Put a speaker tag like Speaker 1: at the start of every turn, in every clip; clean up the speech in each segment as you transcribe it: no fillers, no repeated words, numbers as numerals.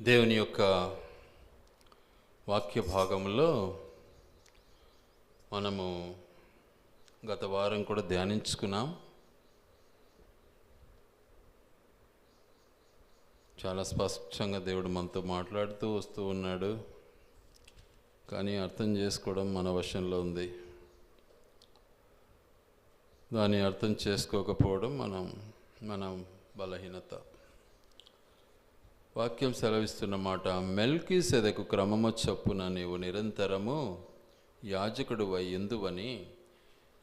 Speaker 1: దేవుని యొక్క వాక్య భాగంలో మనము గత వారం కూడా ధ్యానించుకున్నాం. చాలా స్పష్టంగా దేవుడు మనతో మాట్లాడుతూ వస్తూ ఉన్నాడు, కానీ అర్థం చేసుకోవడం మన వశంలో ఉంది. దాన్ని అర్థం చేసుకోకపోవడం మన బలహీనత. వాక్యం సెలవిస్తున్న మాట, మెల్కీసెదెకు క్రమము చొప్పున నీవు నిరంతరము యాజకుడు ఎందువని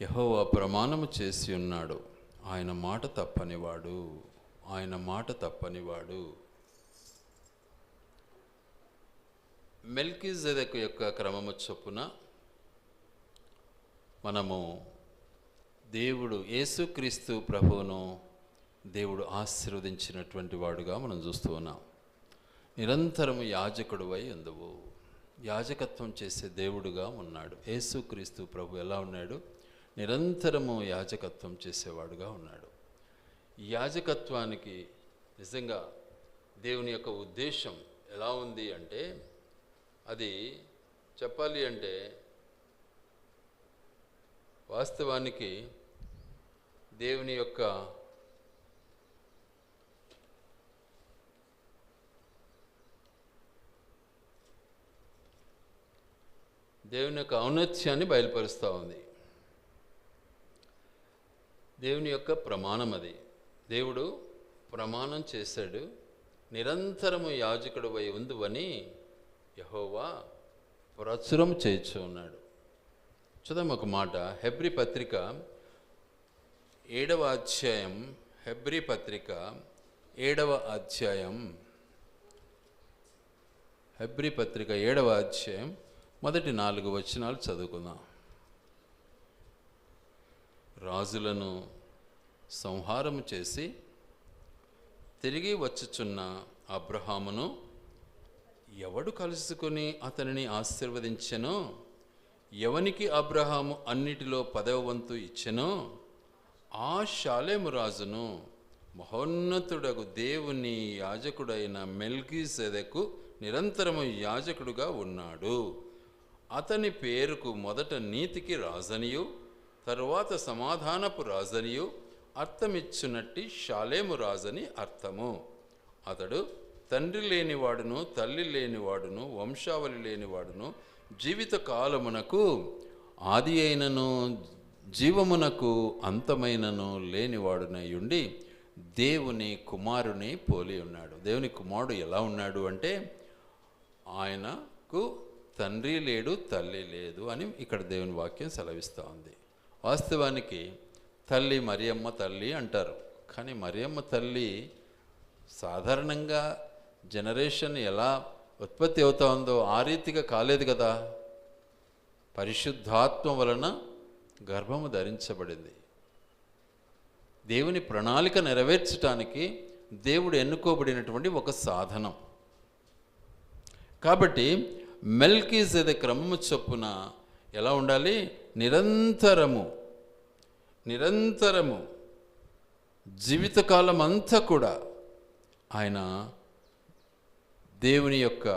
Speaker 1: యెహోవా ప్రమాణము చేసి ఉన్నాడు. ఆయన మాట తప్పనివాడు. మెల్కీసెదెకు యొక్క క్రమము చొప్పున మనము దేవుడు యేసుక్రీస్తు ప్రభువును దేవుడు ఆశీర్వదించినటువంటి వాడుగా మనం చూస్తూ ఉన్నాం. నిరంతరము యాజకుడువై ఎందువు, యాజకత్వం చేసే దేవుడుగా ఉన్నాడు. యేసుక్రీస్తు ప్రభు ఎలా ఉన్నాడు? నిరంతరము యాజకత్వం చేసేవాడుగా ఉన్నాడు. యాజకత్వానికి నిజంగా దేవుని యొక్క ఉద్దేశం ఎలా ఉంది అంటే, అది చెప్పాలి అంటే వాస్తవానికి దేవుని యొక్క ఔన్నత్యాన్ని బయలుపరుస్తూ ఉంది. దేవుని యొక్క ప్రమాణం అది. దేవుడు ప్రమాణం చేశాడు, నిరంతరము యాజకుడు వై ఉందువని యెహోవా ప్రచురం చేయించు ఉన్నాడు. చూద్దాం ఒక మాట. హెబ్రీ పత్రిక 7వ అధ్యాయం, హెబ్రీ పత్రిక 7వ అధ్యాయం, హెబ్రీ పత్రిక 7వ అధ్యాయం మొదటి 4 వచనాలు చదువుకుందాం. రాజులను సంహారము చేసి తిరిగి వచ్చుచున్న అబ్రహామును ఎవడు కలుసుకొని అతనిని ఆశీర్వదించెనో, ఎవనికి అబ్రహాము అన్నిటిలో 10వ వంతు ఇచ్చెనో, ఆ షాలేము రాజును మహోన్నతుడగు దేవుని యాజకుడైన మెల్కీసెదెకు నిరంతరము యాజకుడుగా ఉన్నాడు. అతని పేరుకు మొదట నీతికి రాజనియు తరువాత సమాధానపు రాజనియు అర్థమిచ్చునట్టి షాలేము రాజని అర్థము. అతడు తండ్రి లేనివాడును తల్లి లేనివాడును వంశావళి లేనివాడును జీవిత కాలమునకు ఆది అయినను జీవమునకు అంతమైనను లేనివాడునయుండి దేవుని కుమారుని పోలి ఉన్నాడు. దేవుని కుమారుడు ఎలా ఉన్నాడు అంటే, ఆయనకు తండ్రి లేడు తల్లి లేదు అని ఇక్కడ దేవుని వాక్యం సెలవిస్తూ ఉంది. వాస్తవానికి తల్లి మరియమ్మ తల్లి అంటారు, కానీ మరియమ్మ తల్లి సాధారణంగా జనరేషన్ ఎలా ఉత్పత్తి అవుతా ఉందో ఆ రీతిగా కాలేదు కదా. పరిశుద్ధాత్మ వలన గర్భము ధరించబడింది. దేవుని ప్రణాళిక నెరవేర్చడానికి దేవుడు ఎన్నుకోబడినటువంటి ఒక సాధనం. కాబట్టి మెల్కీసెదెకు క్రమము చొప్పున ఎలా ఉండాలి? నిరంతరము జీవితకాలం అంతా కూడా ఆయన దేవుని యొక్క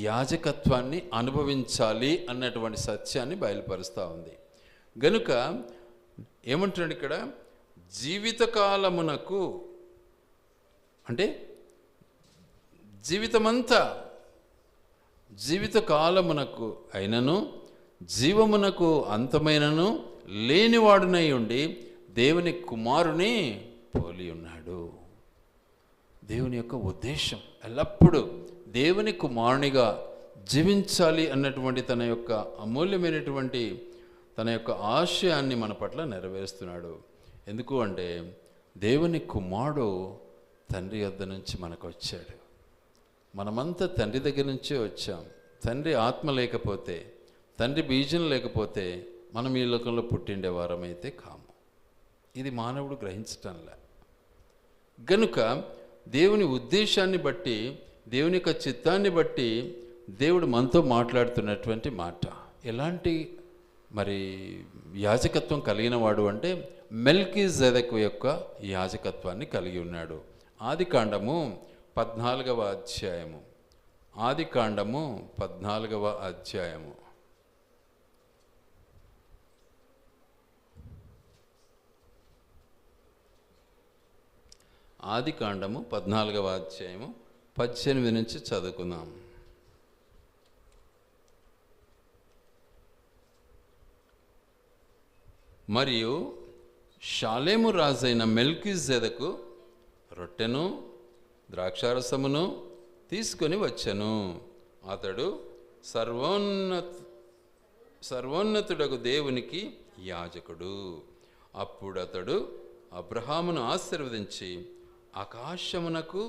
Speaker 1: యాజకత్వాన్ని అనుభవించాలి అన్నటువంటి సత్యాన్ని బయలుపరుస్తూ ఉంది. గనుక ఏమంటున్నాడు ఇక్కడ? జీవితకాలమునకు అంటే జీవితకాలమునకు అయినను జీవమునకు అంతమైనను లేనివాడునై ఉండి దేవుని కుమారుని పోలి ఉన్నాడు. దేవుని యొక్క ఉద్దేశం ఎల్లప్పుడూ దేవుని కుమారునిగా జీవించాలి అన్నటువంటి తన యొక్క అమూల్యమైనటువంటి తన యొక్క ఆశయాన్ని మన పట్ల నెరవేరుస్తున్నాడు. ఎందుకు అంటే, దేవుని కుమారుడు తండ్రి వద్ద నుంచి మనకు వచ్చాడు. మనమంతా తండ్రి దగ్గర నుంచే వచ్చాం. తండ్రి ఆత్మ లేకపోతే, తండ్రి బీజం లేకపోతే మనం ఈ లోకంలో పుట్టిండే వారమైతే కాము. ఇది మానవుడు గ్రహించటంలే. గనుక దేవుని ఉద్దేశాన్ని బట్టి, దేవుని యొక్క చిత్తాన్ని బట్టి దేవుడు మనతో మాట్లాడుతున్నటువంటి మాట. ఎలాంటి మరి యాజకత్వం కలిగిన వాడు అంటే, మెల్కీసెదెకు యొక్క యాజకత్వాన్ని కలిగి ఉన్నాడు. ఆదికాండము 14వ అధ్యాయము ఆదికాండము 14వ అధ్యాయము. ఆదికాండము 14వ అధ్యాయము 18 నుంచి చదువుకుందాం. మరియు షాలేము రాజైన మెల్కీజెదకు రొట్టెను ద్రాక్షారసమును తీసుకొని వచ్చెను. అతడు సర్వోన్నతుడగు దేవునికి యాజకుడు. అప్పుడు అతడు అబ్రహామును ఆశీర్వదించి, ఆకాశమునకు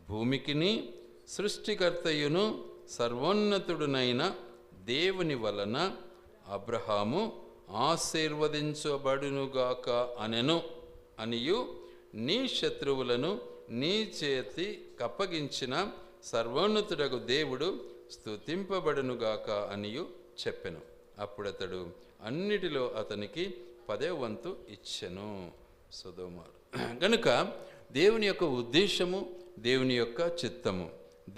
Speaker 1: భూమికిని సృష్టికర్తయును సర్వోన్నతుడునైన దేవుని వలన అబ్రహాము ఆశీర్వదించబడునుగాక అనెను అనియు, నీ శత్రువులను నీ చేతి కప్పగించిన సర్వోన్నతుడగు దేవుడు స్తుతింపబడునుగాక అనియు చెప్పెను. అప్పుడతడు అన్నిటిలో అతనికి 10వ వంతు ఇచ్చెను. సొదొమ. గనుక దేవుని యొక్క ఉద్దేశము, దేవుని యొక్క చిత్తము,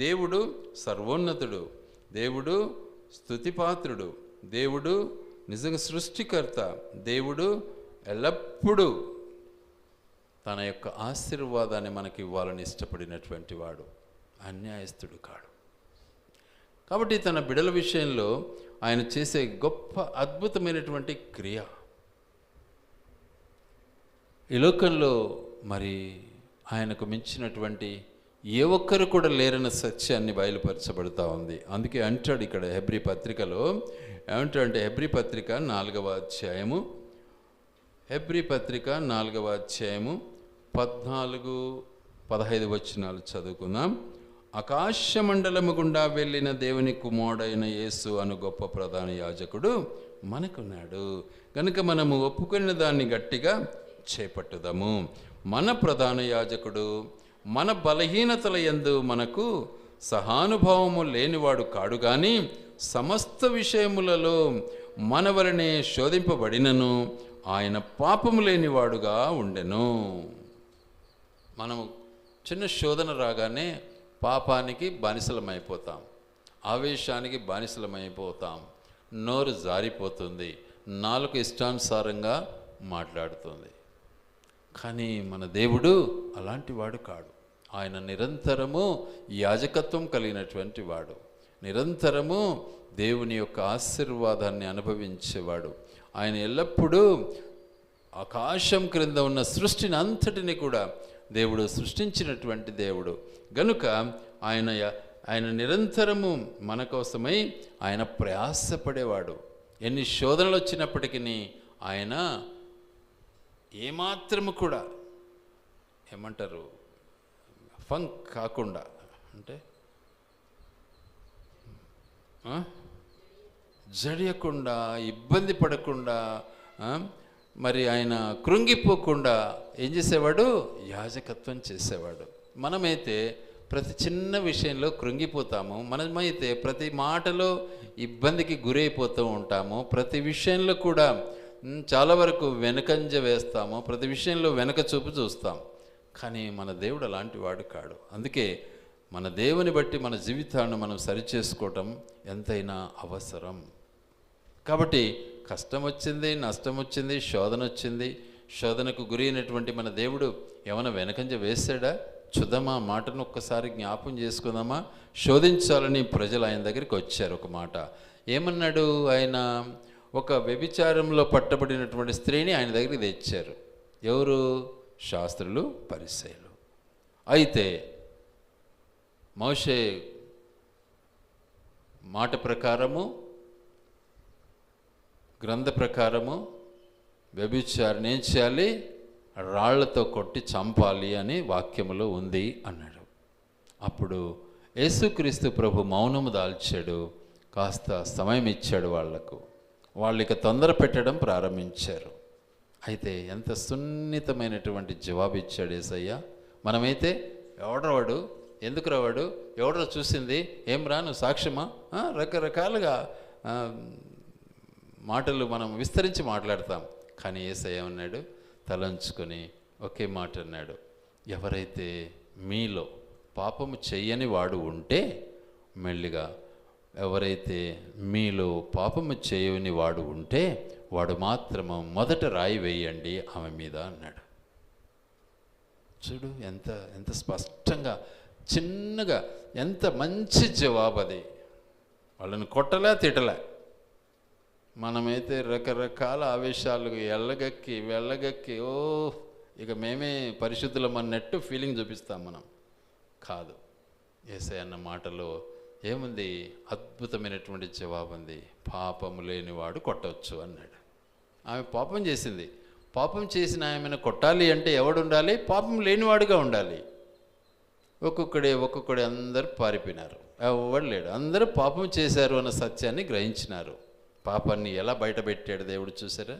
Speaker 1: దేవుడు సర్వోన్నతుడు, దేవుడు స్తుతిపాత్రుడు, దేవుడు నిజంగా సృష్టికర్త, దేవుడు ఎల్లప్పుడూ తన యొక్క ఆశీర్వాదాన్ని మనకి ఇవ్వాలని ఇష్టపడినటువంటి వాడు, అన్యాయస్తుడు కాడు. కాబట్టి తన బిడల విషయంలో ఆయన చేసే గొప్ప అద్భుతమైనటువంటి క్రియ ఈ లోకంలో మరి ఆయనకు మించినటువంటి ఏ ఒక్కరు కూడా లేరన్న సత్యాన్ని బయలుపరచబడుతూ ఉంది. అందుకే అంటాడు ఇక్కడ హెబ్రీ పత్రికలో, ఏమంటాడంటే హెబ్రీ పత్రిక 4వ అధ్యాయము, హెబ్రీ పత్రిక 4వ అధ్యాయము 14-15 వచనాలు చదువుకుందాం. ఆకాశమండలము గుండా వెళ్ళిన దేవుని కుమారుడైన యేసు అను గొప్ప ప్రధాన యాజకుడు మనకున్నాడు కనుక మనము ఒప్పుకున్న దాన్ని గట్టిగా చేపట్టుదాము. మన ప్రధాన యాజకుడు మన బలహీనతల యందు మనకు సహానుభావము లేనివాడు కాడు, కానీ సమస్త విషయములలో మన వలనే శోధింపబడినను ఆయన పాపము లేనివాడుగా ఉండెను. మనము చిన్న శోధన రాగానే పాపానికి బానిసలమైపోతాం, ఆవేశానికి బానిసలమైపోతాం, నోరు జారిపోతుంది, నాలుక ఇష్టానుసారంగా మాట్లాడుతుంది. కానీ మన దేవుడు అలాంటి వాడు కాడు. ఆయన నిరంతరము యాజకత్వం కలిగినటువంటి వాడు, నిరంతరము దేవుని యొక్క ఆశీర్వాదాన్ని అనుభవించేవాడు. ఆయన ఎల్లప్పుడూ ఆకాశం క్రింద ఉన్న సృష్టిని అంతటిని కూడా దేవుడు సృష్టించినటువంటి దేవుడు గనుక ఆయన నిరంతరము మన కోసమై ఆయన ప్రయాసపడేవాడు. ఎన్ని శోధనలు వచ్చినప్పటికీ ఆయన ఏమాత్రము కూడా ఏమంటారు ఫంక్ కాకుండా, అంటే జడియకుండా, ఇబ్బంది పడకుండా, మరి ఆయన కృంగిపోకుండా ఏం చేసేవాడు? యాజకత్వం చేసేవాడు. మనమైతే ప్రతి చిన్న విషయంలో కృంగిపోతాము, మనమైతే ప్రతి మాటలో ఇబ్బందికి గురైపోతూ ఉంటాము, ప్రతి విషయంలో కూడా చాలా వరకు వెనకంజ వేస్తాము, ప్రతి విషయంలో వెనక చూపు చూస్తాం. కానీ మన దేవుడు అలాంటి వాడు కాడు. అందుకే మన దేవుని బట్టి మన జీవితాన్ని మనం సరిచేసుకోవటం ఎంతైనా అవసరం. కాబట్టి కష్టం వచ్చింది, నష్టం వచ్చింది, శోధన వచ్చింది, శోధనకు గురి అయినటువంటి మన దేవుడు ఏమైనా వెనకంజ వేసాడా? చూద్దామా మాటను ఒక్కసారి జ్ఞాపం చేసుకుందామా. శోధించాలని ప్రజలు ఆయన దగ్గరికి వచ్చారు. ఒక మాట ఏమన్నాడు ఆయన? ఒక వ్యభిచారంలో పట్టబడినటువంటి స్త్రీని ఆయన దగ్గరికి తెచ్చారు. ఎవరు? శాస్త్రులు, పరిసయ్యులు. అయితే మోషే మాట ప్రకారము, గ్రంథ ప్రకారము వ్యభిచారిని ఏం చేయాలి? రాళ్లతో కొట్టి చంపాలి అని వాక్యములో ఉంది అన్నాడు. అప్పుడు యేసుక్రీస్తు ప్రభు మౌనము దాల్చాడు, కాస్త సమయం ఇచ్చాడు వాళ్లకు. వాళ్ళు ఇక తొందర పెట్టడం ప్రారంభించారు. అయితే ఎంత సున్నితమైనటువంటి జవాబు ఇచ్చాడు యేసయ్య. మనమైతే ఎవడవాడు, ఎందుకు రావాడు, ఎవడో చూసింది, ఏం రా నువ్వు సాక్ష్యమా, రకరకాలుగా మాటలు మనం విస్తరించి మాట్లాడతాం. కానీ యేసయ్య అన్నాడు, తలంచుకొని ఒకే మాట అన్నాడు, ఎవరైతే మీలో పాపము చెయ్యని వాడు ఉంటే మెల్లిగా ఎవరైతే మీలో పాపము చేయని వాడు ఉంటే వాడు మాత్రము మొదట రాయి వేయండి ఆమె మీద అన్నాడు. చూడు ఎంత ఎంత స్పష్టంగా, చిన్నగా, ఎంత మంచి జవాబు అది. వాళ్ళని కొట్టలే, తిట్టలే. మనమైతే రకరకాల ఆవేశాలు వెళ్ళగక్కి ఇక మేమే పరిశుద్ధులం అన్నట్టు ఫీలింగ్ చూపిస్తాం మనం. కాదు, యేసయ్య అన్న మాటలో ఏముంది? అద్భుతమైనటువంటి జవాబు ఉంది. పాపము లేనివాడు కొట్టవచ్చు అన్నాడు. ఆమె పాపం చేసింది. పాపం చేసిన ఆమెను కొట్టాలి అంటే ఎవడు ఉండాలి? పాపం లేనివాడుగా ఉండాలి. ఒక్కొక్కడే అందరూ పారిపోయినారు. ఎవడు లేడు. అందరూ పాపం చేశారు అన్న సత్యాన్ని గ్రహించినారు. పాపాన్ని ఎలా బయట పెట్టాడు దేవుడు, చూసారా?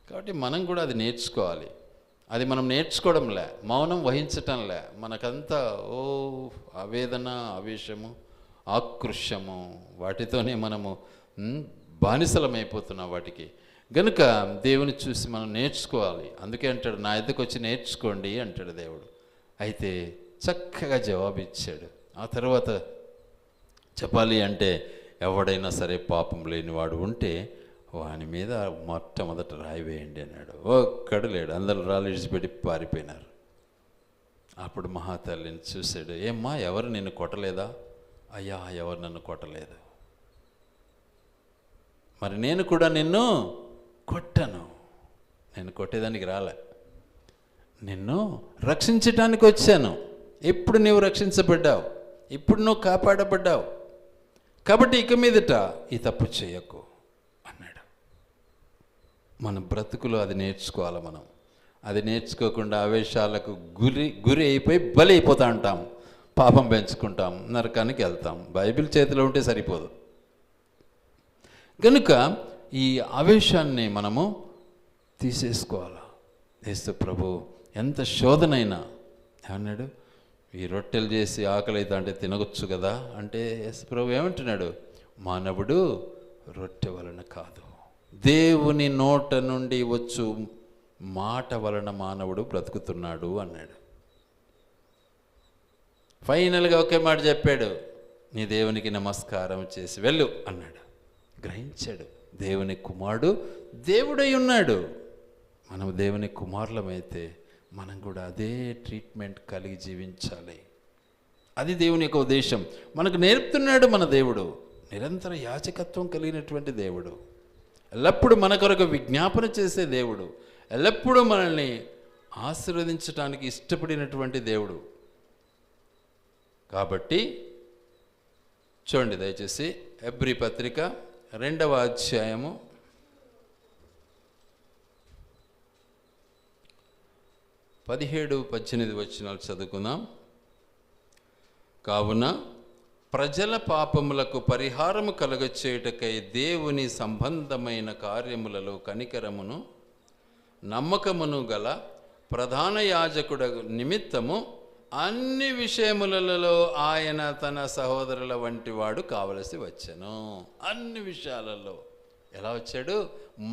Speaker 1: కాబట్టి మనం కూడా అది నేర్చుకోవాలి. అది మనం నేర్చుకోవడంలే, మౌనం వహించటంలే. మనకంతా ఆవేదన, ఆవేశము, ఆకృష్యము, వాటితోనే మనము బానిసలమైపోతున్నాం వాటికి. గనుక దేవుని చూసి మనం నేర్చుకోవాలి. అందుకే అంటాడు, నా ఎద్దకు వచ్చి నేర్చుకోండి అంటాడు దేవుడు. అయితే చక్కగా జవాబు ఇచ్చాడు. ఆ తర్వాత చెప్పాలి అంటే, ఎవడైనా సరే పాపం లేనివాడు ఉంటే వాని మీద మొట్టమొదట రాయి వేయండి అన్నాడు. ఒక్కడు లేడు. అందరూ రాళ్ళు విడిచిపెట్టి పారిపోయినారు. అప్పుడు మహాతల్లిని చూశాడు. ఏమ్మా, ఎవరు నిన్ను కొట్టలేదా? అయ్యా, ఎవరు నన్ను కొట్టలేదు. మరి నేను కూడా నిన్ను కొట్టను. నేను కొట్టేదానికి రాలే, నిన్ను రక్షించటానికి వచ్చాను. ఇప్పుడు నీవు రక్షించబడ్డావు, ఇప్పుడు నువ్వు కాపాడబడ్డావు. కాబట్టి ఇక మీదట ఈ తప్పు చేయకు అన్నాడు. మన బ్రతుకులో అది నేర్చుకోవాలి. మనం అది నేర్చుకోకుండా ఆవేశాలకు గురి అయిపోయి బలి అయిపోతా ఉంటాం. పాపం పెంచుకుంటాం, నరకానికి వెళ్తాం. బైబిల్ చేతిలో ఉంటే సరిపోదు. కనుక ఈ ఆవేశాన్ని మనము తీసేసుకోవాలి. యేసు ప్రభు ఎంత శోధనైనా ఏమన్నాడు? ఈ రొట్టెలు చేసి ఆకలి అయితే అంటే తినవచ్చు కదా అంటే యేసు ప్రభు ఏమంటున్నాడు? మానవుడు రొట్టె వలన కాదు, దేవుని నోట నుండి వచ్చు మాట వలన మానవుడు బ్రతుకుతున్నాడు అన్నాడు. ఫైనల్గా ఒకే మాట చెప్పాడు, నీ దేవునికి నమస్కారం చేసి వెళ్ళు అన్నాడు. గ్రహించాడు, దేవుని కుమారుడు దేవుడై ఉన్నాడు. మనం దేవుని కుమారులమైతే మనం కూడా అదే ట్రీట్మెంట్ కలిగి జీవించాలి. అది దేవుని యొక్క ఉద్దేశం. మనకు నేర్పుతున్నాడు మన దేవుడు. నిరంతర యాజకత్వం కలిగినటువంటి దేవుడు, ఎల్లప్పుడూ మన కొరకు విజ్ఞాపన చేసే దేవుడు, ఎల్లప్పుడూ మనల్ని ఆశీర్వదించడానికి ఇష్టపడినటువంటి దేవుడు. కాబట్టి చూడండి దయచేసి, హెబ్రీ పత్రిక 2వ అధ్యాయము 17-18 వచనాలు చదువుకుందాం. కావున ప్రజల పాపములకు పరిహారము కలుగచేయుటకై దేవుని సంబంధమైన కార్యములలో కనికరమును నమ్మకమును గల ప్రధాన యాజకుడు నిమిత్తము అన్ని విషయములలో ఆయన తన సహోదరుల వంటి వాడు కావలసి వచ్చెను. అన్ని విషయాలలో ఎలా వచ్చాడు?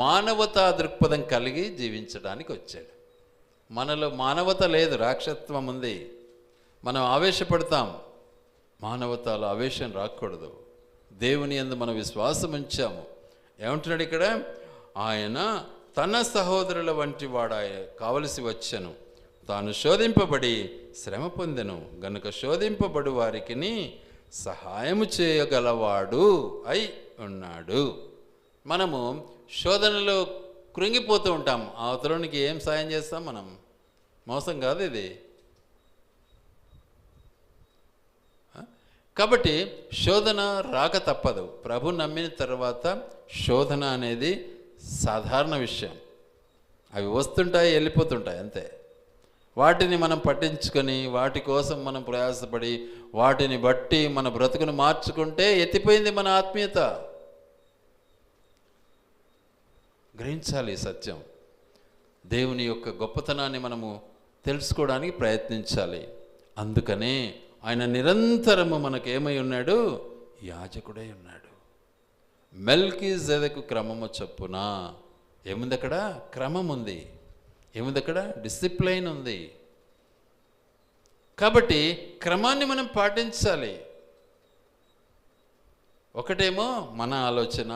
Speaker 1: మానవతా దృక్పథం కలిగి జీవించడానికి వచ్చాడు. మనలో మానవత లేదు, రాక్షసత్వం ఉంది. మనం ఆవేశపడతాం. మానవతలో ఆవేశం రాకూడదు. దేవుని యందు మనం విశ్వాసం ఉంచాము. ఏమంటున్నాడు ఇక్కడ? ఆయన తన సహోదరుల వంటి వాడాయ కావలసి వచ్చెను, తాను శోధింపబడి శ్రమ పొందెను గనుక శోధింపబడు వారికి సహాయము చేయగలవాడు అయి ఉన్నాడు. మనము శోధనలో కృంగిపోతూ ఉంటాం. అవతలోనికి ఏం సాయం చేస్తాం మనం? మోసం కాదు ఇది. కాబట్టి శోధన రాక తప్పదు. ప్రభు నమ్మిన తర్వాత శోధన అనేది సాధారణ విషయం. అవి వస్తుంటాయి, వెళ్ళిపోతుంటాయి, అంతే. వాటిని మనం పట్టించుకొని వాటి కోసం మనం ప్రయాసపడి వాటిని బట్టి మన బ్రతుకును మార్చుకుంటే ఎత్తిపోయింది మన ఆత్మీయత. గ్రహించాలి సత్యం. దేవుని యొక్క గొప్పతనాన్ని మనము తెలుసుకోవడానికి ప్రయత్నించాలి. అందుకనే ఆయన నిరంతరము మనకేమై ఉన్నాడు? యాజకుడై ఉన్నాడు. మెల్కీజెదెకు క్రమము చొప్పున. ఏముంది అక్కడ? క్రమం ఉంది. ఏముంది అక్కడ? డిసిప్లైన్ ఉంది. కాబట్టి క్రమాన్ని మనం పాటించాలి. ఒకటేమో మన ఆలోచన,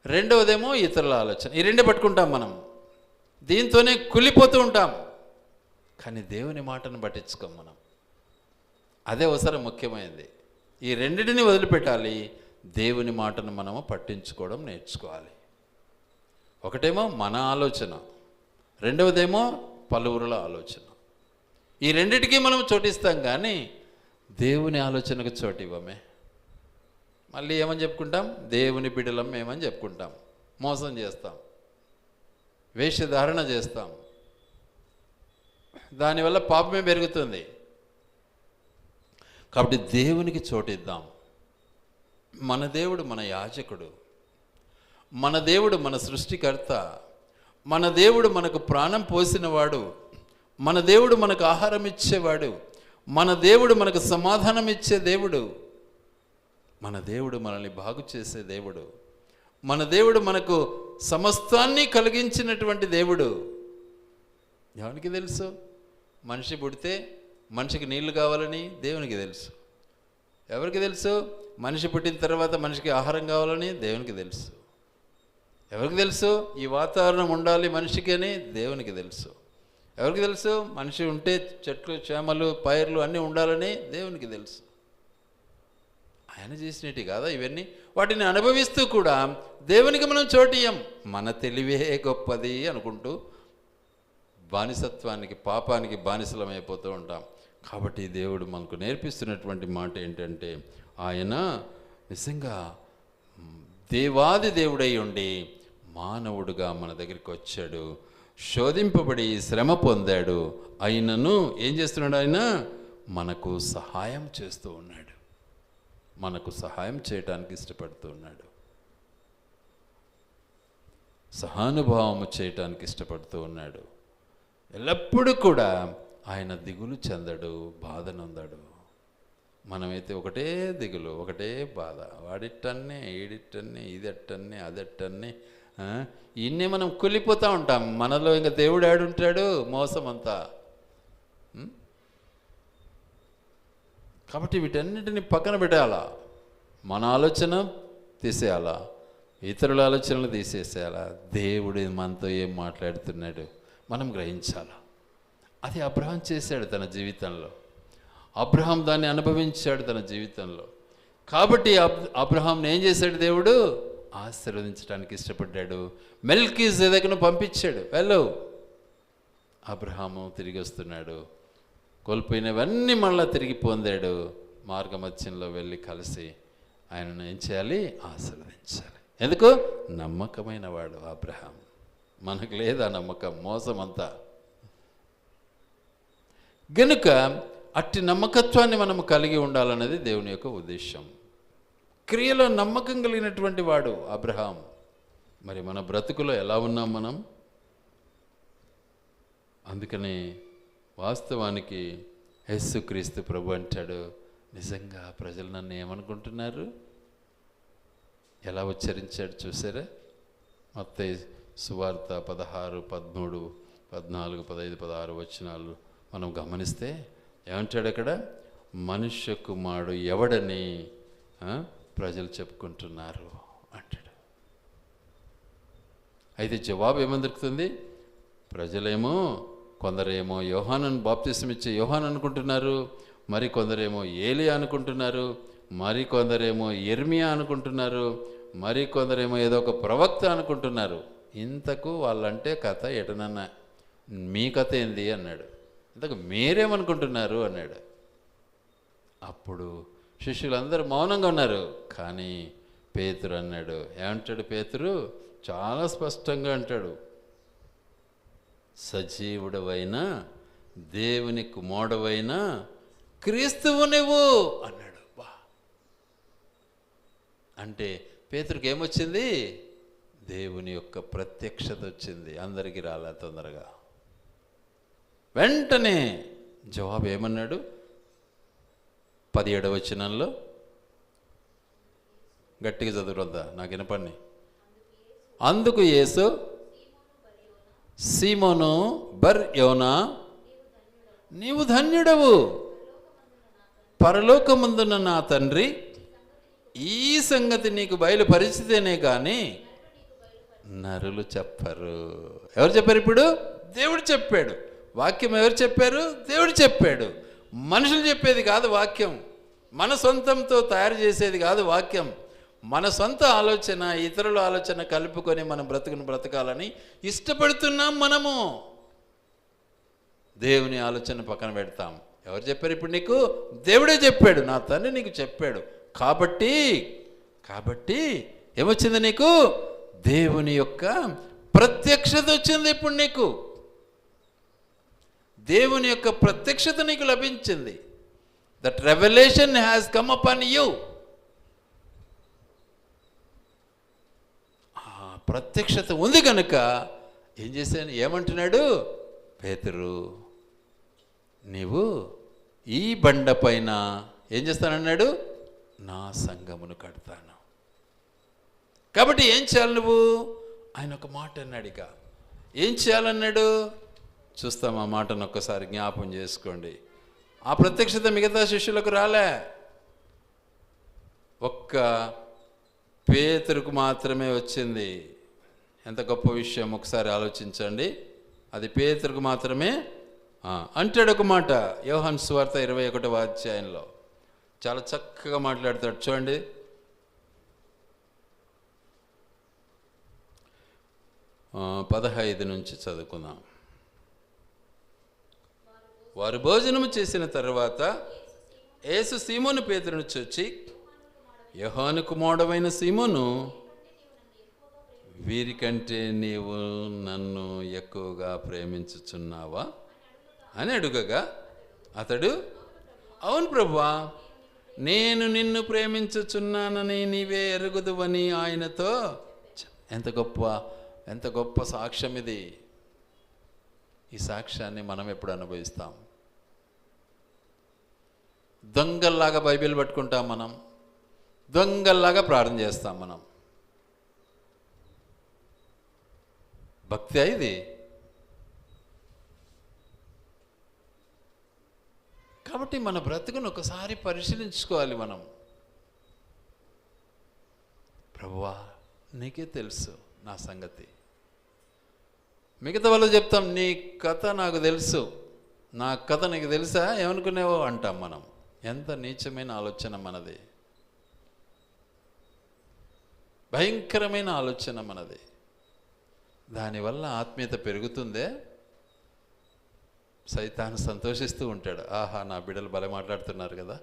Speaker 1: రెండవదేమో ఇతరుల ఆలోచన. ఈ రెండే పట్టుకుంటాం మనం, దీంతోనే కుళ్ళిపోతూ ఉంటాం. కానీ దేవుని మాటను పట్టించుకోం మనం. అదే అవసరం ముఖ్యమైనది. ఈ రెండింటిని వదిలిపెట్టాలి, దేవుని మాటను మనము పట్టించుకోవడం నేర్చుకోవాలి. ఒకటేమో మన ఆలోచన, రెండవదేమో పలువురుల ఆలోచన. ఈ రెండిటికి మనం చోటిస్తాం, కానీ దేవుని ఆలోచనకు చోటు ఇవ్వమే. మళ్ళీ ఏమని చెప్పుకుంటాం? దేవుని బిడ్డలం ఏమని చెప్పుకుంటాం. మోసం చేస్తాం, వేషధారణ చేస్తాం, దానివల్ల పాపమే పెరుగుతుంది. కాబట్టి దేవునికి చోటిద్దాం. మన దేవుడు మన యాజకుడు, మన దేవుడు మన సృష్టికర్త, మన దేవుడు మనకు ప్రాణం పోసినవాడు, మన దేవుడు మనకు ఆహారం ఇచ్చేవాడు, మన దేవుడు మనకు సమాధానం ఇచ్చే దేవుడు, మన దేవుడు మనల్ని బాగు చేసే దేవుడు, మన దేవుడు మనకు సమస్తాన్ని కలిగించినటువంటి దేవుడు. ఎవరికి తెలుసు? మనిషి పుడితే మనిషికి నీళ్లు కావాలని దేవునికి తెలుసు. ఎవరికి తెలుసు? మనిషి పుట్టిన తర్వాత మనిషికి ఆహారం కావాలని దేవునికి తెలుసు. ఎవరికి తెలుసు? ఈ వాతావరణం ఉండాలి మనిషికి అని దేవునికి తెలుసు. ఎవరికి తెలుసు? మనిషి ఉంటే చెట్లు, చేమలు, పైర్లు అన్నీ ఉండాలని దేవునికి తెలుసు. ఆయన చేసినట్టు కాదా ఇవన్నీ? వాటిని అనుభవిస్తూ కూడా దేవునికి మనం చోటియం. మన తెలివే గొప్పది అనుకుంటూ బానిసత్వానికి, పాపానికి బానిసలమైపోతూ ఉంటాం. కాబట్టి దేవుడు మనకు నేర్పిస్తున్నటువంటి మాట ఏంటంటే, ఆయన నిజంగా దేవాది దేవుడై ఉండి మానవుడుగా మన దగ్గరికి వచ్చాడు, శోధింపబడి శ్రమ పొందాడు. అయినను ఏం చేస్తున్నాడు? ఆయన మనకు సహాయం చేస్తూ ఉన్నాడు, మనకు సహాయం చేయడానికి ఇష్టపడుతూ ఉన్నాడు, సహానుభావము చేయటానికి ఇష్టపడుతూ ఉన్నాడు. ఎల్లప్పుడూ కూడా ఆయన దిగులు చెందడు, బాధ నొందడు. మనమైతే ఒకటే దిగులు, ఒకటే బాధ. వాడిట్టన్నే, ఈడిట్టన్నే, ఇదట్టన్నే, అదట్టన్నే, ఇన్నే మనం కుళ్ళిపోతూ ఉంటాం. మనలో ఇంకా దేవుడు ఆడుంటాడు, మోసం అంతా. కాబట్టి వీటన్నిటిని పక్కన పెట్టాలా, మన ఆలోచన తీసేయాలా, ఇతరుల ఆలోచనలు తీసేసేయాలా. దేవుడు మనతో ఏం మాట్లాడుతున్నాడు మనం గ్రహించాలా. అది అబ్రహాం చేశాడు తన జీవితంలో, అబ్రహాం దాన్ని అనుభవించాడు తన జీవితంలో. కాబట్టి అబ్రహాంని ఏం చేశాడు? దేవుడు ఆశీర్వదించడానికి ఇష్టపడ్డాడు. మెల్కీసెదెకును పంపించాడు, వెళ్ళు. అబ్రహాము తిరిగి వస్తున్నాడు, కోల్పోయినవన్నీ మళ్ళీ తిరిగి పొందాడు. మార్గమధ్యంలో వెళ్ళి కలిసి ఆయనను ఏం చేయాలి? ఆశీర్వదించాలి. ఎందుకు? నమ్మకమైన వాడు అబ్రహాం. మనకు లేదా నమ్మకం, మోసం అంతా. గనుక అట్టి నమ్మకత్వాన్ని మనము కలిగి ఉండాలన్నది దేవుని యొక్క ఉద్దేశం. క్రియలో నమ్మకం కలిగినటువంటి వాడు అబ్రహాం. మరి మన బ్రతుకులో ఎలా ఉన్నాం మనం? అందుకని వాస్తవానికి యేసుక్రీస్తు ప్రభు అంటాడు, నిజంగా ప్రజలు నన్ను ఏమనుకుంటున్నారు? ఎలా ఉచ్చరించాడు చూసారా? మత్తయి సువార్త 16, 13, 14, 15, 16 వచనాలు మనం గమనిస్తే ఏమంటాడు అక్కడ? మనుష్య కుమారుడు ఎవడని ప్రజలు చెప్పుకుంటున్నారు అంటాడు. అయితే జవాబు ఏమని దొరుకుతుంది? ప్రజలేమో, కొందరేమో యోహానును బాప్తిసం ఇచ్చే యోహాను అనుకుంటున్నారు, మరి కొందరేమో ఏలియా అనుకుంటున్నారు, మరి కొందరేమో యెర్మియా అనుకుంటున్నారు, మరి కొందరేమో ఏదో ఒక ప్రవక్త అనుకుంటున్నారు. ఇంతకు వాళ్ళంటే కథ ఎటనన్నా, మీ కథ ఏంది అన్నాడు. ఇంతకు మీరేమనుకుంటున్నారు అన్నాడు. అప్పుడు శిష్యులందరూ మౌనంగా ఉన్నారు. కానీ పేతురు అన్నాడు. ఏమంటాడు పేతురు? చాలా స్పష్టంగా అంటాడు, సజీవుడవైన దేవుని కుమారుడవైన క్రీస్తువు నువ్వు అన్నాడు. బా, అంటే పేతురుకి ఏమొచ్చింది? దేవుని యొక్క ప్రత్యక్షత వచ్చింది. అందరికీ రాలే తొందరగా. వెంటనే జవాబు ఏమన్నాడు? 17వ వచనంలో, గట్టిగా చదువురద్దా, నాకు వినపడిని. అందుకు యేసు, సీమోను బర్ యోనా, నీవు ధన్యుడవు, పరలోకమందున్న నా తండ్రి ఈ సంగతి నీకు బయలుపరిచితేనే కానీ నరులు చెప్పరు. ఎవరు చెప్పారు? ఇప్పుడు దేవుడు చెప్పాడు. వాక్యం ఎవరు చెప్పారు? దేవుడు చెప్పాడు. మనుషులు చెప్పేది కాదు వాక్యం. మన సొంతంతో తయారు చేసేది కాదు వాక్యం. మన సొంత ఆలోచన, ఇతరుల ఆలోచన కలుపుకొని మనం బ్రతకాలని ఇష్టపడుతున్నాం మనము. దేవుని ఆలోచన పక్కన పెడతాం. ఎవరు చెప్పారు ఇప్పుడు నీకు? దేవుడే చెప్పాడు. నా తండ్రి నీకు చెప్పాడు. కాబట్టి ఏమొచ్చింది నీకు? దేవుని యొక్క ప్రత్యక్షత వచ్చింది. ఇప్పుడు నీకు దేవుని యొక్క ప్రత్యక్షత నీకు లభించింది. That revolution has come upon you. ప్రత్యక్షత ఉంది కనుక ఏం చేశాను? ఏమంటున్నాడు పేతురు? నీవు ఈ బండ పైన ఏం చేస్తానన్నాడు? నా సంఘమును కడతాను. కాబట్టి ఏం చేయాలి నువ్వు? ఆయన ఒక మాట అన్నాడు. ఇక ఏం చేయాలన్నాడు? చూస్తాం. ఆ మాటను ఒక్కసారి జ్ఞాపం చేసుకోండి. ఆ ప్రత్యక్షత మిగతా శిష్యులకు రాలే, ఒక్క పేతురుకు మాత్రమే వచ్చింది. ఎంత గొప్ప విషయం ఒకసారి ఆలోచించండి. అది పేతురుకు మాత్రమే అంటాడు ఒక మాట. యోహాను సువార్త 21వ అధ్యాయంలో చాలా చక్కగా మాట్లాడతాడు. చూడండి, 15 నుంచి చదువుకుందాం. వారు భోజనము చేసిన తరువాత యేసు సీమోను పేతురును చూచి, యోహాను కుమారుడైన సీమోను, వీరికంటే నీవు నన్ను ఎక్కువగా ప్రేమించుచున్నావా అని అడుగగా అతడు, అవును ప్రభువా, నేను నిన్ను ప్రేమించుచున్నానని నీవే ఎరుగుదువని ఆయనతో. ఎంత గొప్ప సాక్ష్యం ఇది. ఈ సాక్ష్యాన్ని మనం ఎప్పుడు అనుభవిస్తాం? దొంగల్లాగా బైబిల్ పట్టుకుంటాం మనం, దొంగల్లాగా ప్రార్థన చేస్తాం మనం. భక్తి ఇది. కాబట్టి మన బ్రతుకును ఒకసారి పరిశీలించుకోవాలి మనం. ప్రభువా, నీకే తెలుసు నా సంగతి. మిగతా వాళ్ళు చెప్తాం, నీ కథ నాకు తెలుసు, నా కథ నీకు తెలుసా, ఏమనుకునేవో అంటాం మనం. ఎంత నీచమైన ఆలోచన మనది, భయంకరమైన ఆలోచన మనది. దానివల్ల ఆత్మీయత పెరుగుతుందే, సైతాను సంతోషిస్తూ ఉంటాడు. ఆహా, నా బిడ్డలు భలే మాట్లాడుతున్నారు కదా,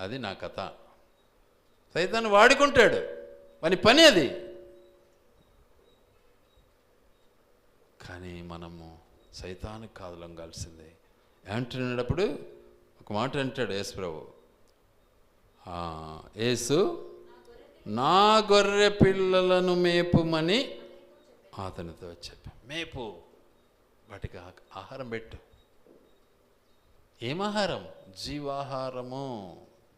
Speaker 1: అది నా కథ. సైతాను వాడుకుంటాడు, మన పని అది. కానీ మనము సైతానికి కాదు లొంగాల్సిందే. ఏమంటున్నప్పుడు ఒక మాట అంటాడు యేసు ప్రభు, యేసు నా గొర్రె పిల్లలను మేపుమని అతనితో చెప్పా. మేపు, వాటికి ఆహారం పెట్టు. ఏం ఆహారం? జీవాహారము,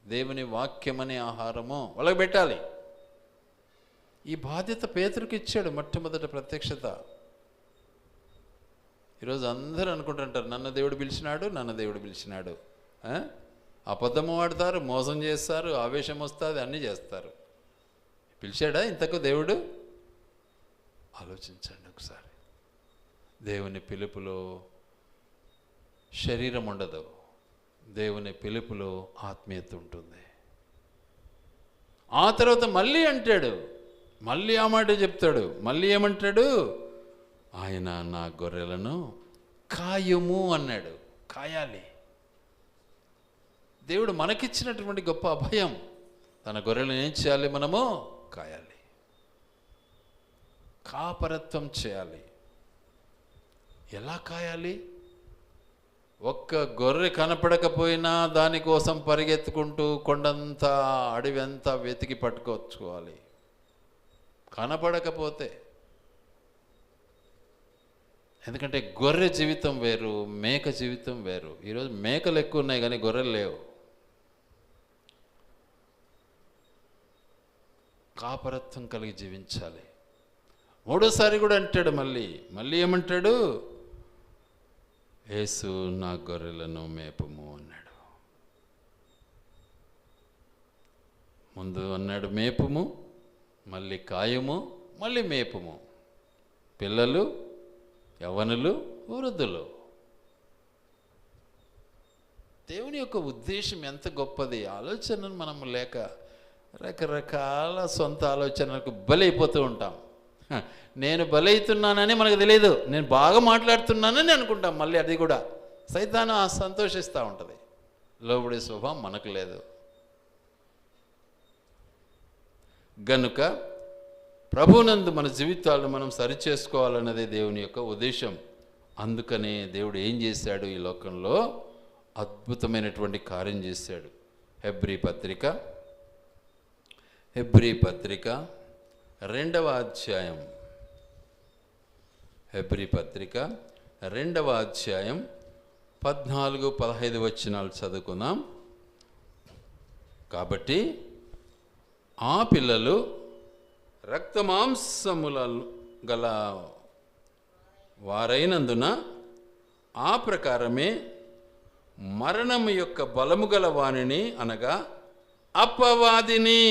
Speaker 1: దేవుని వాక్యమనే ఆహారము వాళ్ళకి పెట్టాలి. ఈ బాధ్యత పేతురుకి ఇచ్చాడు మొట్టమొదటి ప్రత్యక్షత. ఈరోజు అందరూ అనుకుంటుంటారు, నన్ను దేవుడు పిలిచినాడు. అబద్ధము వాడతారు, మోసం చేస్తారు, ఆవేశం వస్తుంది, అన్నీ చేస్తారు. పిలిచాడా ఇంతకు దేవుడు? ఆలోచించండి ఒకసారి. దేవుని పిలుపులో శరీరం ఉండదు, దేవుని పిలుపులో ఆత్మీయత ఉంటుంది. ఆ తర్వాత మళ్ళీ అంటాడు, మళ్ళీ ఆ మాట చెప్తాడు. మళ్ళీ ఏమంటాడు? ఆయన నా గొర్రెలను కాయము అన్నాడు. కాయాలి. దేవుడు మనకిచ్చినటువంటి గొప్ప అభయం. తన గొర్రెలను ఏం చేయాలి? మనము కాయాలి, కాపరత్వం చేయాలి. ఎలా కాయాలి? ఒక్క గొర్రె కనపడకపోయినా దానికోసం పరిగెత్తుకుంటూ కొండంతా అడవంతా వెతికి పట్టుకొచ్చుకోవాలి. కనపడకపోతే, ఎందుకంటే గొర్రె జీవితం వేరు, మేక జీవితం వేరు. ఈరోజు మేకలు ఎక్కువ ఉన్నాయి కానీ గొర్రెలు లేవు. కాపరత్వం కలిగి జీవించాలి. మూడోసారి కూడా అంటాడు, మళ్ళీ ఏమంటాడు? యేసు నా గొర్రెలను మేపము అన్నాడు. ముందు అన్నాడు మేపుము, మళ్ళీ కాయము, మళ్ళీ మేపుము, పిల్లలు, యవ్వనులు, వృద్ధులు. దేవుని యొక్క ఉద్దేశం ఎంత గొప్పది. ఆలోచనను మనం లేక రకరకాల సొంత ఆలోచనలకు బలైపోతూ ఉంటాం. నేను బలవుతున్నానని మనకు తెలియదు, నేను బాగా మాట్లాడుతున్నానని అనుకుంటాం. మళ్ళీ అది కూడా సైతాను సంతోషిస్తూ ఉంటుంది. లోబడే స్వభావం మనకు లేదు. గనుక ప్రభునందు మన జీవితాలను మనం సరిచేసుకోవాలన్నదే దేవుని యొక్క ఉద్దేశం. అందుకనే దేవుడు ఏం చేశాడు, ఈ లోకంలో అద్భుతమైనటువంటి కార్యం చేశాడు. హెబ్రీ పత్రిక 2వ అధ్యాయం, హెబ్రీ పత్రిక 2వ అధ్యాయం 14-15 వచనాలు చదువుకుందాం. కాబట్టి ఆ పిల్లలు రక్తమాంసముల గల వారైనందున ఆ ప్రకారమే మరణము యొక్క బలము గల వానిని, అనగా అపవాదిని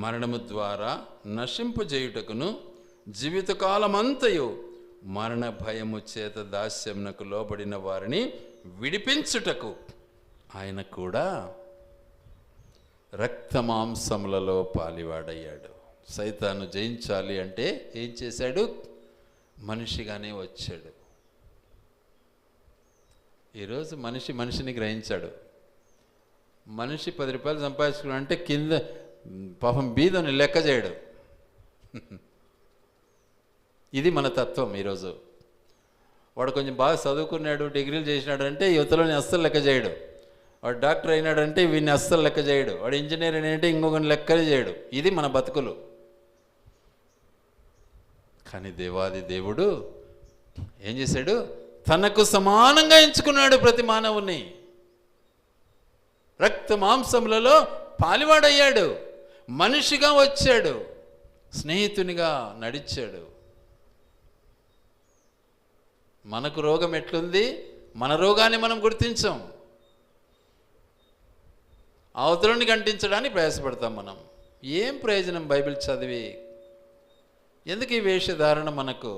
Speaker 1: మరణము ద్వారా నశింపజేయుటకును, జీవితకాలమంతయు మరణ భయము చేత దాస్యమునకు లోబడిన వారిని విడిపించుటకు ఆయన కూడా రక్తమాంసములలో పాలివాడయ్యాడు. సైతాను జయించాలి అంటే ఏం చేశాడు? మనిషిగానే వచ్చాడు. ఈరోజు మనిషిని గ్రహించాడు. మనిషి 10 రూపాయలు సంపాదించుకున్నాడంటే కింద పాపం బీదను లెక్క చేయడు. ఇది మన తత్వం. ఈరోజు వాడు కొంచెం బాగా చదువుకున్నాడు, డిగ్రీలు చేసినాడు అంటే యువతలోని అస్సలు లెక్క చేయడు. వాడు డాక్టర్ అయినాడంటే వీడిని అస్సలు లెక్క చేయడు. వాడు ఇంజనీర్ అయినంటే ఇంకొకరిని లెక్కనే చేయడు. ఇది మన బతుకులు. కానీ దేవాది దేవుడు ఏం చేశాడు? తనకు సమానంగా ఎంచుకున్నాడు ప్రతి మానవుని. రక్త మాంసములలో పాలివాడయ్యాడు, మనిషిగా వచ్చాడు, స్నేహితునిగా నడిచాడు. మనకు రోగం ఎట్లుంది? మన రోగాన్ని మనం గుర్తించాం, అవతలని కంటించడానికి ప్రయాసపడతాం. మనం ఏం ప్రయోజనం బైబిల్ చదివి? ఎందుకు ఈ వేషధారణ మనకు?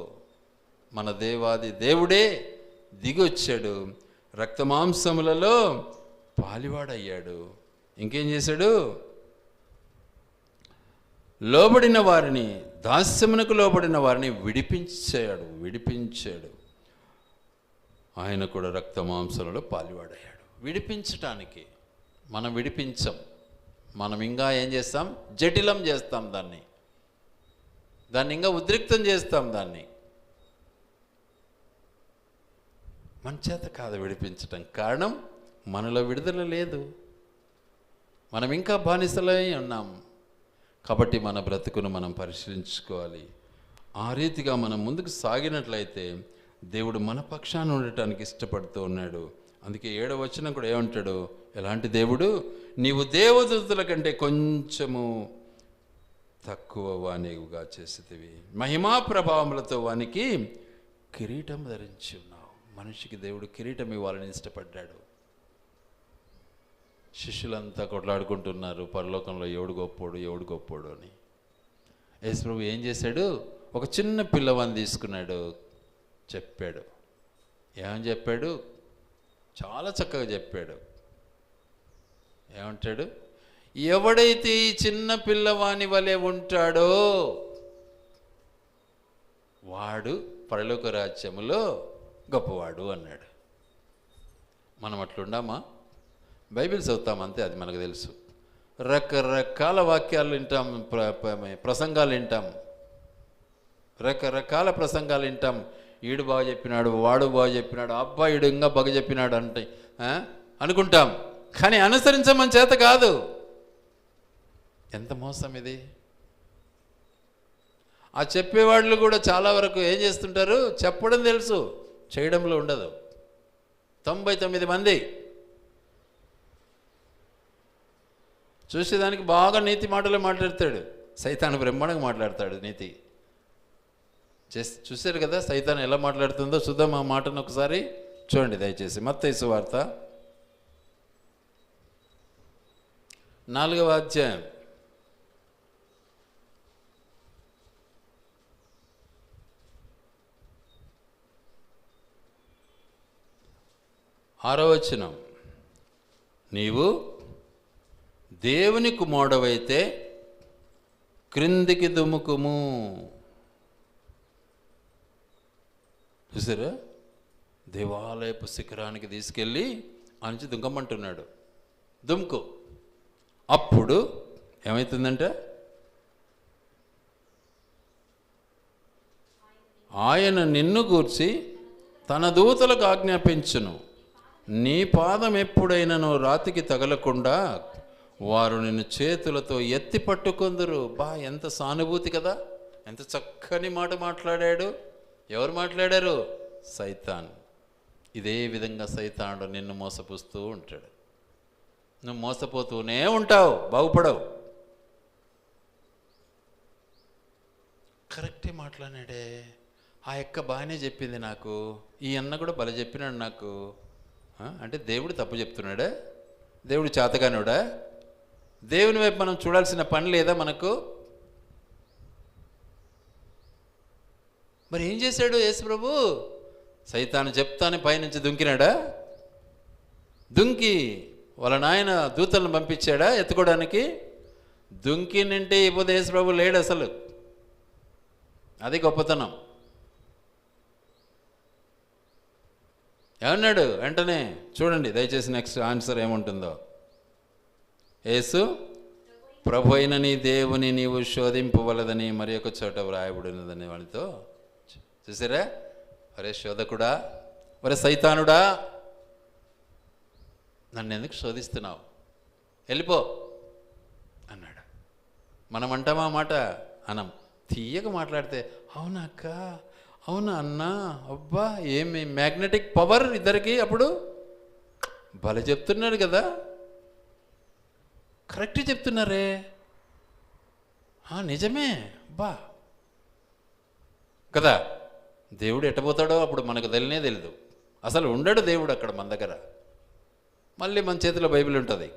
Speaker 1: మన దేవాది దేవుడే దిగొచ్చాడు, రక్తమాంసములలో పాలివాడయ్యాడు. ఇంకేం చేశాడు? లోబడిన వారిని, దాస్యమునకు లోబడిన వారిని విడిపించాడు. ఆయన కూడా రక్తమాంసములలో పాలివాడయ్యాడు. విడిపించటానికి మనం విడిపించం. మనం ఇంకా ఏం చేస్తాం? జటిలం చేస్తాం దాన్ని ఇంకా ఉద్రిక్తం చేస్తాం దాన్ని. మన చేత కాదు విడిపించటం. కారణం, మనలో విడుదల లేదు. మనం ఇంకా బానిసలై ఉన్నాం. కాబట్టి మన బ్రతుకును మనం పరిశీలించుకోవాలి. ఆ రీతిగా మనం ముందుకు సాగినట్లయితే దేవుడు మన పక్షాన ఉండటానికి ఇష్టపడుతూ ఉన్నాడు. అందుకే 7వ వచనం కూడా ఏమంటాడు? ఎలాంటి దేవుడు? నీవు దేవదూతల కంటే కొంచెము తక్కువ వానిగా చేసేదివి, మహిమా ప్రభావములతో వానికి కిరీటం ధరించి ఉన్నావు. మనిషికి దేవుడు కిరీటం ఇవ్వాలని ఇష్టపడ్డాడు. శిష్యులంతా కొట్లాడుకుంటున్నారు పరలోకంలో, ఎవడు గొప్పోడు అని. యేసు ప్రభు ఏం చేశాడు? ఒక చిన్న పిల్లవాన్ని తీసుకున్నాడు, చెప్పాడు. ఏమని చెప్పాడు? చాలా చక్కగా చెప్పాడు. ఏమంటాడు? ఎవడైతే ఈ చిన్న పిల్లవాని వలె ఉంటాడో వాడు పరలోక రాజ్యములో గొప్పవాడు అన్నాడు. మనం అట్లుండామా? బైబిల్ చదువుతాం అంతే, అది మనకు తెలుసు. రకరకాల వాక్యాలు వింటాం, ప్రసంగాలు వింటాం, రకరకాల ప్రసంగాలు వింటాం. ఈడు బాగా చెప్పినాడు, వాడు బాగా చెప్పినాడు, అబ్బా ఈడు ఇంకా బాగా చెప్పినాడు అంటే అనుకుంటాం. కానీ అనుసరించమని చేత కాదు. ఎంత మోసం ఇది! ఆ చెప్పేవాళ్ళు కూడా చాలా వరకు ఏం చేస్తుంటారు? చెప్పడం తెలుసు, చేయడంలో ఉండదు. 99 మంది చూసేదానికి బాగా నీతి మాటలు మాట్లాడతాడు. సైతాను బ్రహ్మాండంగా మాట్లాడతాడు నీతి. చూశారు కదా సైతాను ఎలా మాట్లాడుతుందో? చూద్దాం ఆ మాటను ఒకసారి చూడండి దయచేసి. మత్తయి సువార్త 4వ అధ్యాయం 6వ వచనం. నీవు దేవుని కుమారుడవైతే క్రిందికి దుముకుము. చూసారా, దేవాలయపు శిఖరానికి తీసుకెళ్ళి అంచి దుంకమంటున్నాడు. దుమ్కు. అప్పుడు ఏమవుతుందంటే ఆయన నిన్ను గూర్చి తన దూతలకు ఆజ్ఞాపించును, నీ పాదం ఎప్పుడైనా రాతికి తగలకుండా వారు నిన్ను చేతులతో ఎత్తి పట్టుకొందురు. ఎంత సానుభూతి కదా, ఎంత చక్కని మాట మాట్లాడాడు. ఎవరు మాట్లాడారు? సైతాన్. ఇదే విధంగా సైతానుడు నిన్ను మోసపుస్తూ ఉంటాడు. నువ్వు మోసపోతూనే ఉంటావు, బాగుపడవు. కరెక్టే మాట్లాడాడే, ఆ యొక్క బాగానే చెప్పింది నాకు, ఈ అన్న కూడా భలే చెప్పినాడు నాకు. అంటే దేవుడు తప్పు చెప్తున్నాడా? దేవుడు చేతగానుడా? దేవుని వైపు మనం చూడాల్సిన పని లేదా మనకు? మరి ఏం చేశాడు యేసు ప్రభు? సైతాను చెప్తాను పైనుంచి దుంకినాడా? దుంకి వాళ్ళ నాయన దూతలను పంపించాడా ఎత్తుకోవడానికి? దుంకినంటే ఇప్పుడు యేసు ప్రభు లేడు అసలు. అది గొప్పతనం. ఏమన్నాడు వెంటనే? చూడండి దయచేసి నెక్స్ట్ ఆన్సర్ ఏముంటుందో. యేసు, ప్రభు అయిన నీ దేవుని నీవు శోధింపవలదని మరి ఒక చోట వ్రాయబడినదని వాడితో. చూసారా? ఒరే శోధకుడా, ఒరే సైతానుడా, నన్ను ఎందుకు శోధిస్తున్నావు? వెళ్ళిపో అన్నాడు. మనం అంటామా మాట? అనం. తీయగా మాట్లాడితే అవునా అక్క, అవునా అన్నా, అబ్బా ఏమి మ్యాగ్నెటిక్ పవర్ ఇద్దరికి. అప్పుడు భలే చెప్తున్నాడు కదా, కరెక్ట్ చెప్తున్నారే, నిజమే బా కదా. దేవుడు ఎట్టబోతాడో అప్పుడు మనకు తెలియదు. అసలు ఉండడు దేవుడు అక్కడ మన దగ్గర. మళ్ళీ మన చేతిలో బైబిల్ ఉంటుంది.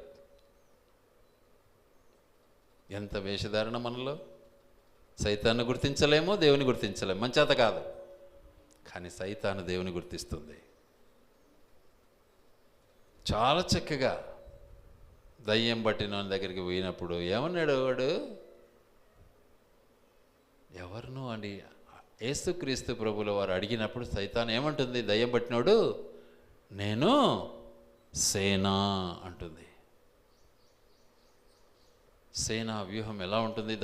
Speaker 1: ఎంత వేషధారణ మనలో. సైతాన్ని గుర్తించలేమో, దేవుని గుర్తించలేము, మన చేత కాదు. కానీ సైతాను దేవుని గుర్తిస్తుంది. చాలా చక్కగా దయ్యం పట్టిన దగ్గరికి పోయినప్పుడు ఏమన్నాడు వాడు? ఎవరును అండి యేసుక్రీస్తు ప్రభుల వారు అడిగినప్పుడు సైతాన్ ఏమంటుంది? దయ్యం పట్టినోడు, నేను సేనా అంటుంది. సేనా వ్యూహం ఎలా ఉంటుంది?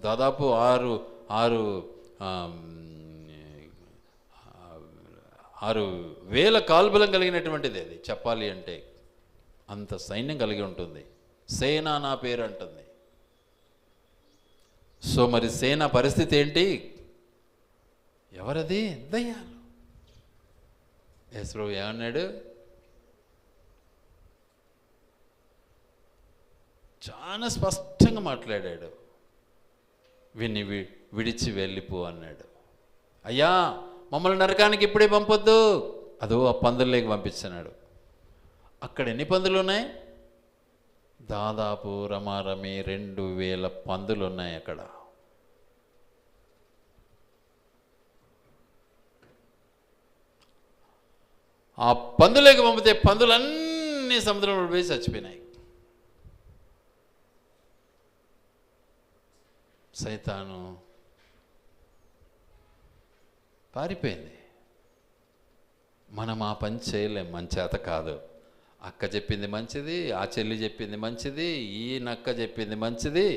Speaker 1: దాదాపు 6,000 కాల్బలం కలిగినటువంటిది అది. చెప్పాలి అంటే అంత సైన్యం కలిగి ఉంటుంది. సేనా నా పేరు అంటుంది. సో మరి సేన పరిస్థితి ఏంటి? ఎవరది? దయ్యాలు. యేసు ప్రభు ఏమన్నాడు? చాలా స్పష్టంగా మాట్లాడాడు. విని విడిచి వెళ్ళిపో అన్నాడు. అయ్యా మమ్మల్ని నరకానికి ఇప్పుడే పంపొద్దు. అదో ఆ పందుల్లోకి పంపించినాడు. అక్కడ ఎన్ని పందులు ఉన్నాయి? దాదాపు రమారమి 2,000 పందులు ఉన్నాయి అక్కడ. ఆ పందులోకి పంపితే పందులన్నీ సముద్రంలో పోయి చచ్చిపోయినాయి. సైతాను పారిపోయింది. మనం ఆ పని చేయలేం, మన చేత కాదు. అక్క చెప్పింది మంచిది, ఆ చెల్లి చెప్పింది మంచిది, ఈ నక్క చెప్పింది మంచిది.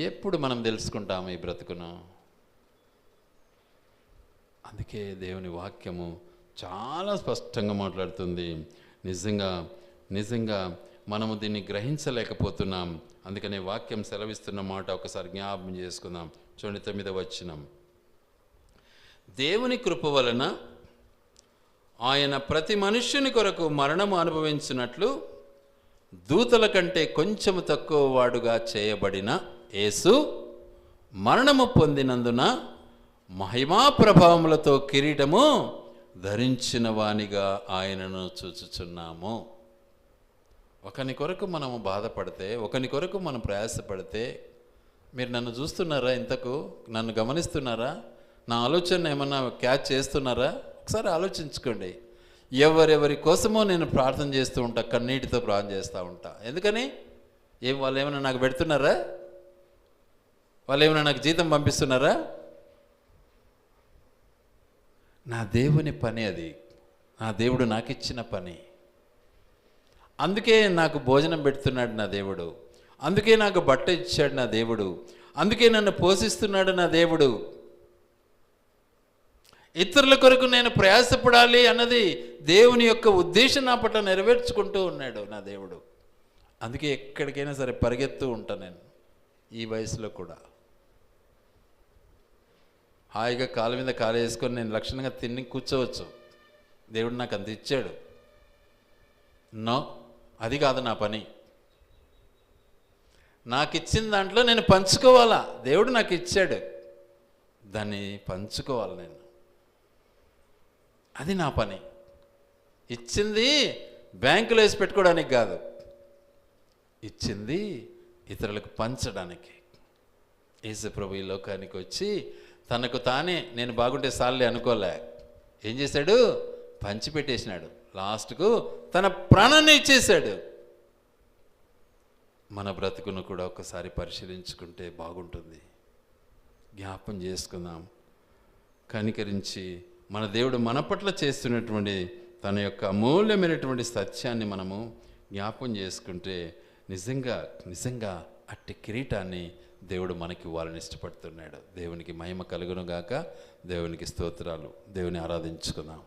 Speaker 1: ఎప్పుడు మనం తెలుసుకుంటాము ఈ బ్రతుకును? అందుకే దేవుని వాక్యము చాలా స్పష్టంగా మాట్లాడుతుంది. నిజంగా మనము దీన్ని గ్రహించలేకపోతున్నాం. అందుకనే వాక్యం సెలవిస్తున్న మాట ఒకసారి జ్ఞాపకం చేసుకుందాం. చూడండి 9వ వచనం. దేవుని కృప వలన ఆయన ప్రతి మనుష్యుని కొరకు మరణము అనుభవించినట్లు దూతల కంటే కొంచెము తక్కువ వాడుగా చేయబడిన యేసు మరణము పొందినందున మహిమా ప్రభావములతో కిరీటము ధరించిన వానిగా ఆయనను చూచుచున్నాము. ఒకని కొరకు మనము బాధపడితే, ఒకని కొరకు మనం ప్రయాసపడితే, మీరు నన్ను చూస్తున్నారా? ఇంతకు నన్ను గమనిస్తున్నారా? నా ఆలోచన ఏమన్నా క్యాచ్ చేస్తున్నారా? ఒకసారి ఆలోచించుకోండి. ఎవరెవరి కోసమో నేను ప్రార్థన చేస్తూ ఉంటా, కన్నీటితో ప్రార్థన చేస్తూ ఉంటా. ఎందుకని? వాళ్ళు ఏమైనా నాకు పెడుతున్నారా? వాళ్ళు ఏమైనా నాకు జీతం పంపిస్తున్నారా? నా దేవుని పని అది, నా దేవుడు నాకు ఇచ్చిన పని. అందుకే నాకు భోజనం పెడుతున్నాడు నా దేవుడు, అందుకే నాకు బట్ట ఇచ్చాడు నా దేవుడు, అందుకే నన్ను పోషిస్తున్నాడు నా దేవుడు. ఇతరుల కొరకు నేను ప్రయాసపడాలి అన్నది దేవుని యొక్క ఉద్దేశం నా పట్ల నెరవేర్చుకుంటూ ఉన్నాడు నా దేవుడు. అందుకే ఎక్కడికైనా సరే పరిగెత్తూ ఉంటాను నేను. ఈ వయసులో కూడా హాయిగా కాలు మీద కాలు వేసుకొని నేను లక్షణంగా తిని కూర్చోవచ్చు. దేవుడు నాకు అంత ఇచ్చాడు. నో, అది కాదు నా పని. నాకు ఇచ్చిన దాంట్లో నేను పంచుకోవాలా. దేవుడు నాకు ఇచ్చాడు, దాన్ని పంచుకోవాలి నేను. అది నా పని. ఇచ్చింది బ్యాంకులో వేసి పెట్టుకోవడానికి కాదు, ఇచ్చింది ఇతరులకు పంచడానికి. యేసు ప్రభు ఈ లోకానికి వచ్చి తనకు తానే నేను బాగుంటే సార్లే అనుకోలే. ఏం చేశాడు? పంచిపెట్టేసినాడు. లాస్ట్కు తన ప్రాణాన్ని ఇచ్చేశాడు. మన బ్రతుకును కూడా ఒకసారి పరిశీలించుకుంటే బాగుంటుంది. జ్ఞాపం చేసుకుందాం. కనికరించి మన దేవుడు మన పట్ల చేస్తున్నటువంటి తన యొక్క అమూల్యమైనటువంటి సత్యాన్ని మనము జ్ఞాపం చేసుకుంటే నిజంగా అట్టి కిరీటాన్ని దేవుడు మనకి ఇవ్వాలని ఇష్టపడుతున్నాడు. దేవునికి మహిమ కలుగును గాక. దేవునికి స్తోత్రాలు. దేవుని ఆరాధించుకుందాం.